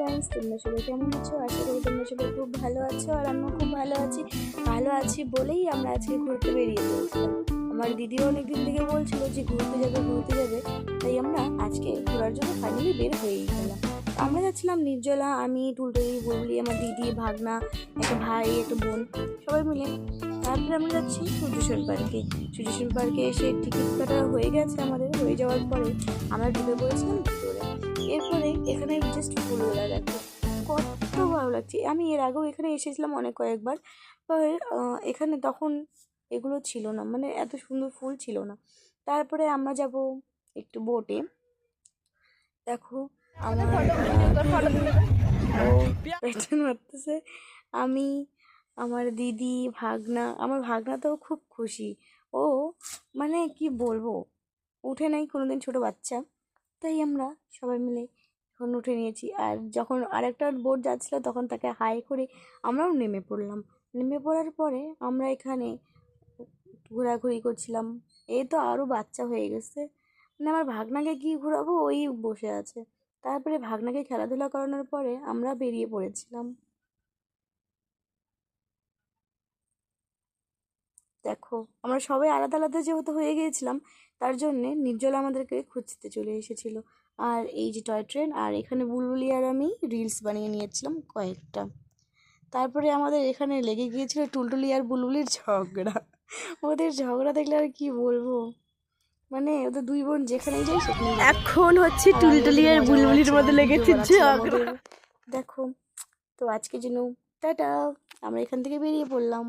Guys, তোমরা সবাই কেমন আছো? আশা করি তোমরা সবাই খুব ভালো আছো আর আমিও খুব ভালো আছি বলেই আমরা আজকে ঘুরতে বেরিয়ে পড়েছিলাম। আমার দিদিও অনেকদিন থেকে বলছিল যে ঘুরতে যাবে, তাই আমরা আজকে ঘোরার জন্য ফাইনালি বের হয়েই গেলাম। আমরা যাচ্ছিলাম নির্জলা, আমি, টুলটুলি, বুলবুলি, আমার দিদি, ভাগনা, একটা ভাই, একটা বোন, সবাই মিলে। তারপরে আমরা যাচ্ছি সূর্যসেন পার্কে এসে টিকিট কাটা হয়ে গেছে আমাদের। হয়ে যাওয়ার পরে আমরা ঢুকে পড়েছিলাম ভিতরে। এরপরে এখানে জাস্ট ফুলগুলা দেখো, কত ভালো লাগছে। আমি এর আগেও এখানে এসেছিলাম অনেক কয়েকবার, তবে এখানে তখন এগুলো ছিল না, মানে এত সুন্দর ফুল ছিল না। তারপরে আমরা যাব একটু বোটে। দেখো আমার ও পেছন মারতেছে। আমি, আমার দিদি, আমার ভাগনা তো খুব খুশি। ও মানে কি বলবো, উঠে নাই কোনোদিন ছোট বাচ্চা, তাই আমরা সবাই মিলে এখন উঠে নিয়েছি। আর যখন আরেকটা বোট যাচ্ছিলো তখন তাকে হাই করে আমরাও নেমে পড়লাম। নেমে পড়ার পরে আমরা এখানে ঘোরাঘুরি করছিলাম। এই তো আরও বাচ্চা হয়ে গেছে, মানে আমার ভাগনাকে কি ঘোরাবো, ওই বসে আছে। তারপরে ভাগনাকে খেলাধুলা করানোর পরে আমরা বেরিয়ে পড়েছিলাম। দেখো আমরা সবাই আলাদা আলাদা যেহেতু হয়ে গিয়েছিলাম, তার জন্যে নির্জলা আমাদেরকে খুঁজতে চলে এসেছিল। আর এই যে টয় ট্রেন, আর এখানে বুলবুলি আর আমি রিলস বানিয়ে নিয়েছিলাম কয়েকটা। তারপরে আমাদের এখানে লেগে গিয়েছিল টুলটুলি আর বুলবুলির ঝগড়া। ওদের ঝগড়া দেখলে আর কি বলবো, মানে ওদের দুই বোন যেখানেই যায় সেখানেই এখন হচ্ছে টুলটুলি আর বুলবুলির মধ্যে লেগেছে ঝগড়া। দেখো, তো আজকের জন্য টাটা, আমরা এখান থেকে বেরিয়ে পড়লাম।